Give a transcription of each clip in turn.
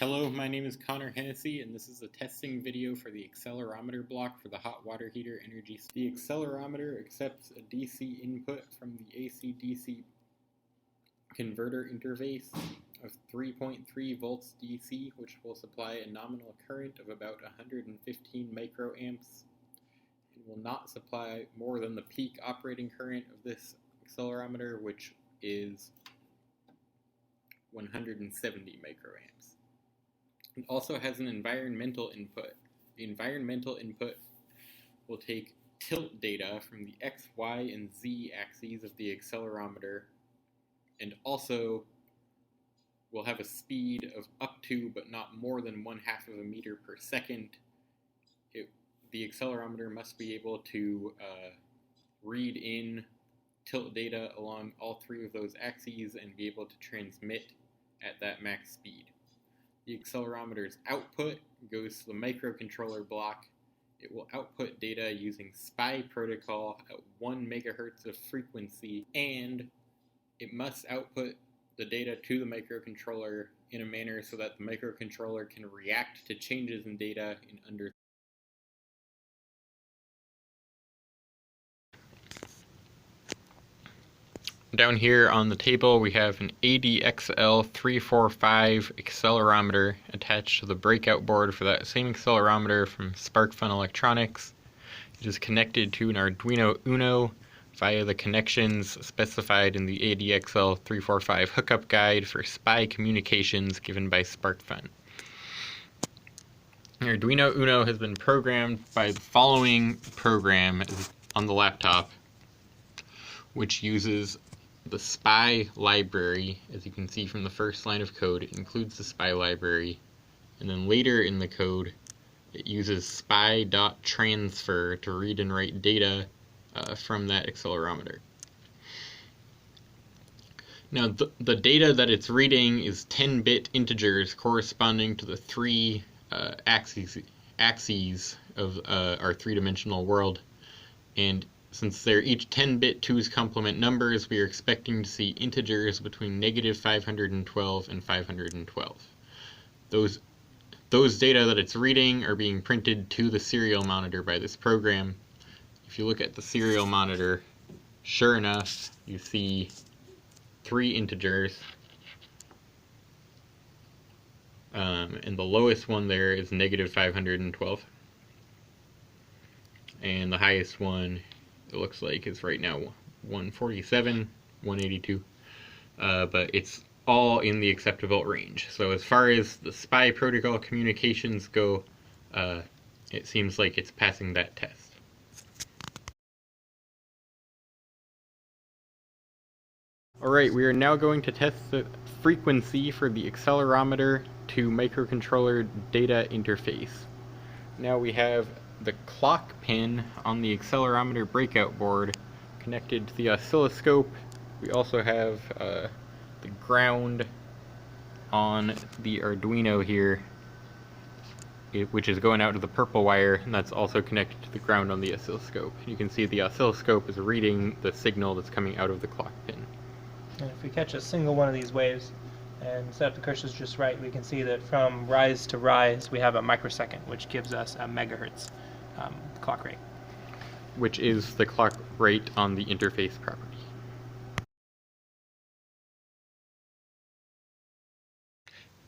Hello, my name is Connor Hennessy, and this is a testing video for the accelerometer block for the hot water heater energy. The accelerometer accepts a DC input from the AC-DC converter interface of 3.3 volts DC, which will supply a nominal current of about 115 microamps. It will not supply more than the peak operating current of this accelerometer, which is 170 microamps. It also has an environmental input. The environmental input will take tilt data from the X, Y, and Z axes of the accelerometer, and also will have a speed of up to but not more than 1/2 of a meter per second. The accelerometer must be able to read in tilt data along all three of those axes and be able to transmit at that max speed. The accelerometer's output goes to the microcontroller block. It will output data using SPI protocol at 1 megahertz of frequency, and it must output the data to the microcontroller in a manner so that the microcontroller can react to changes in data in under. Down here on the table we have an ADXL345 accelerometer attached to the breakout board for that same accelerometer from SparkFun Electronics. It is connected to an Arduino Uno via the connections specified in the ADXL345 hookup guide for SPI communications given by SparkFun. The Arduino Uno has been programmed by the following program on the laptop, which uses the SPI library. As you can see from the first line of code, it includes the SPI library, and then later in the code it uses SPI.transfer to read and write data from that accelerometer. Now the data that it's reading is 10-bit integers corresponding to the three axes of our three-dimensional world, and since they're each 10-bit 2's complement numbers, we are expecting to see integers between -512 and 512. Those data that it's reading are being printed to the serial monitor by this program. If you look at the serial monitor, sure enough, you see 3 integers, and the lowest one there is -512, and the highest one, it looks like, is right now 147, 182, but it's all in the acceptable range. So as far as the SPI protocol communications go, it seems like it's passing that test. Alright, we are now going to test the frequency for the accelerometer to microcontroller data interface. Now we have the clock pin on the accelerometer breakout board connected to the oscilloscope. We also have the ground on the Arduino here, which is going out to the purple wire, and that's also connected to the ground on the oscilloscope. You can see the oscilloscope is reading the signal that's coming out of the clock pin. And if we catch a single one of these waves and set up the cursors just right, we can see that from rise to rise we have a microsecond, which gives us a megahertz clock rate. Which is the clock rate on the interface property.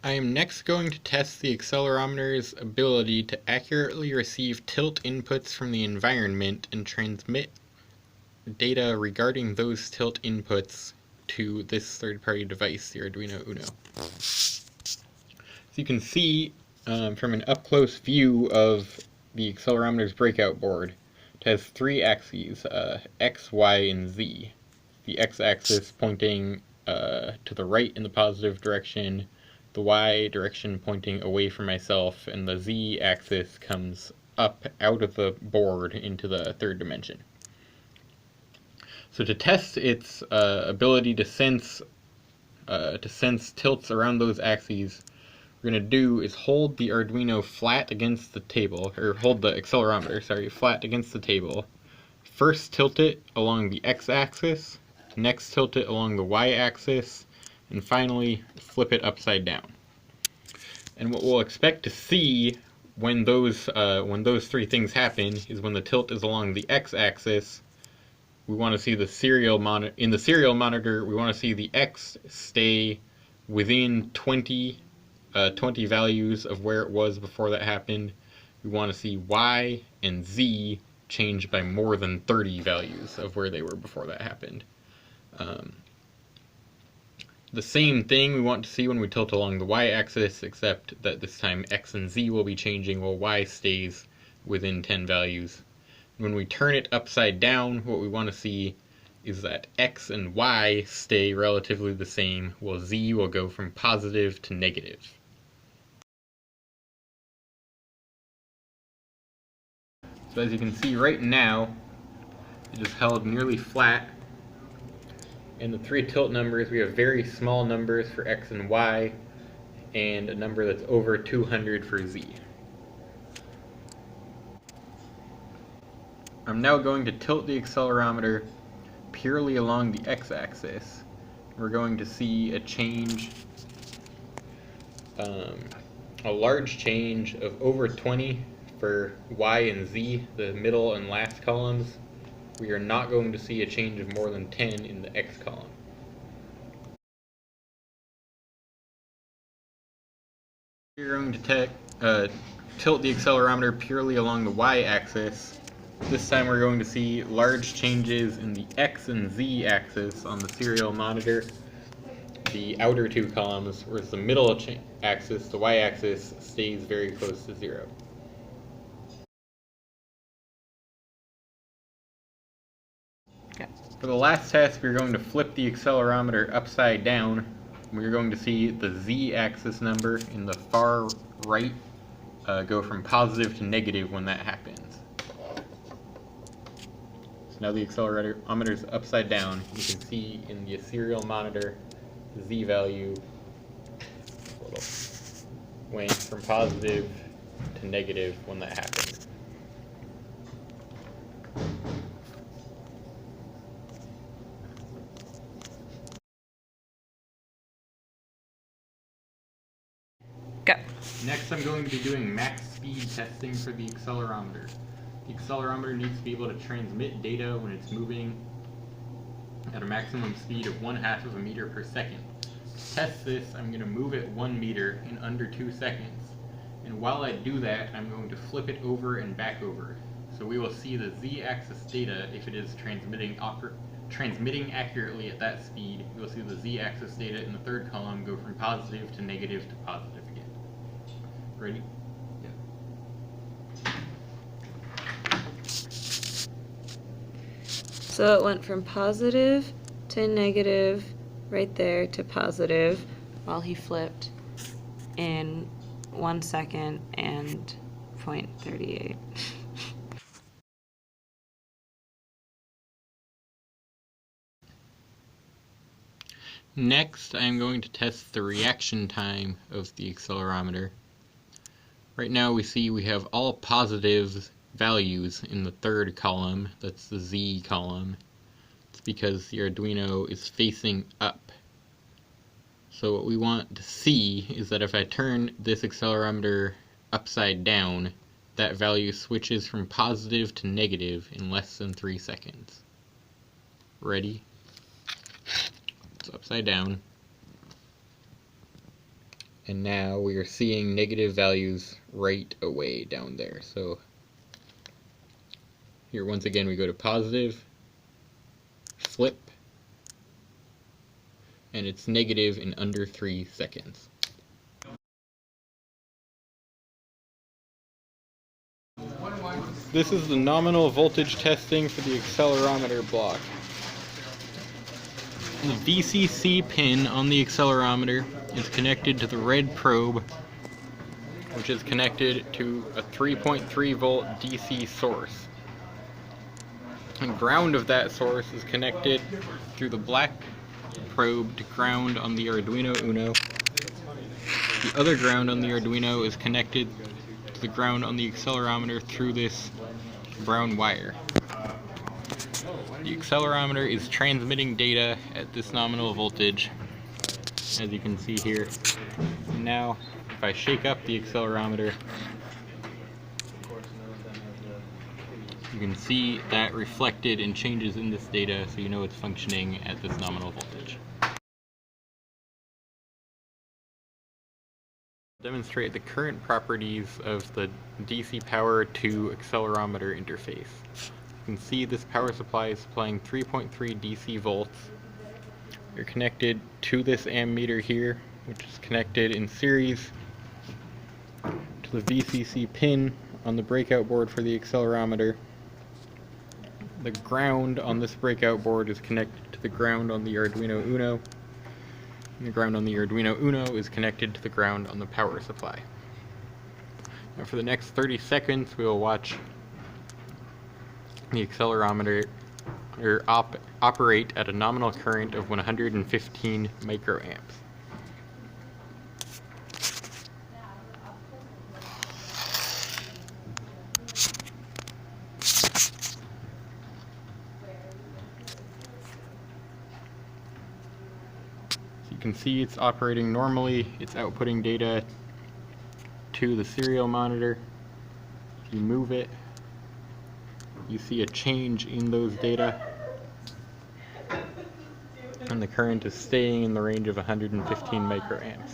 I am next going to test the accelerometer's ability to accurately receive tilt inputs from the environment and transmit data regarding those tilt inputs to this third-party device, the Arduino Uno. So you can see from an up-close view of the accelerometer's breakout board, it has 3 axes, X, Y, and Z. The X-axis pointing to the right in the positive direction, the Y direction pointing away from myself, and the Z axis comes up out of the board into the third dimension. So to test its ability to sense tilts around those axes, what we're going to do is hold the Arduino flat against the table, or hold the accelerometer, sorry, flat against the table. First tilt it along the X-axis, next tilt it along the Y-axis, and finally flip it upside down. And what we'll expect to see when those three things happen is when the tilt is along the x-axis, we want to see the serial monitor. In the serial monitor, we want to see the x stay within 20 values of where it was before that happened. We want to see y and z change by more than 30 values of where they were before that happened. The same thing we want to see when we tilt along the y-axis, except that this time x and z will be changing while y stays within 10 values. When we turn it upside down, what we want to see is that x and y stay relatively the same, while z will go from positive to negative. So as you can see right now, it is held nearly flat. In the three tilt numbers, we have very small numbers for x and y, and a number that's over 200 for z. I'm now going to tilt the accelerometer purely along the x-axis. We're going to see a change, a large change of over 20 for y and z, the middle and last columns. We are not going to see a change of more than 10 in the x column. We're going to tilt the accelerometer purely along the y-axis. This time we're going to see large changes in the x and z axis on the serial monitor, the outer two columns, whereas the middle axis, the y-axis, stays very close to 0. For the last test, we're going to flip the accelerometer upside down. We're going to see the z-axis number in the far right go from positive to negative when that happens. So now the accelerometer is upside down. You can see in the serial monitor the z value went from positive to negative when that happened. Go. Next, I'm going to be doing max speed testing for the accelerometer. The accelerometer needs to be able to transmit data when it's moving at a maximum speed of 1/2 of a meter per second. To test this, I'm going to move it 1 meter in under 2 seconds. And while I do that, I'm going to flip it over and back over. So we will see the z-axis data if it is transmitting accurately at that speed. You'll see the z-axis data in the third column go from positive to negative to positive again. Ready? Yeah. So it went from positive to negative right there to positive while he flipped in 1 second and 0.38. Next, I'm going to test the reaction time of the accelerometer. Right now we see we have all positive values in the third column, that's the Z column. It's because the Arduino is facing up. So what we want to see is that if I turn this accelerometer upside down, that value switches from positive to negative in less than 3 seconds. Ready? It's upside down. And now we are seeing negative values right away down there. So here once again we go to positive, flip, and it's negative in under 3 seconds. This is the nominal voltage testing for the accelerometer block. The VCC pin on the accelerometer is connected to the red probe, which is connected to a 3.3 volt DC source. The ground of that source is connected through the black probe to ground on the Arduino Uno. The other ground on the Arduino is connected to the ground on the accelerometer through this brown wire. The accelerometer is transmitting data at this nominal voltage, as you can see here. And now if I shake up the accelerometer, you can see that reflected in changes in this data, so you know it's functioning at this nominal voltage. Demonstrate the current properties of the DC power to accelerometer interface. You can see this power supply is supplying 3.3 DC volts. You're connected to this ammeter here, which is connected in series to the VCC pin on the breakout board for the accelerometer. The ground on this breakout board is connected to the ground on the Arduino Uno. And the ground on the Arduino Uno is connected to the ground on the power supply. Now for the next 30 seconds, we will watch the accelerometer operate at a nominal current of 115 microamps. You can see it's operating normally. It's outputting data to the serial monitor. If you move it, you see a change in those data, and the current is staying in the range of 115 microamps.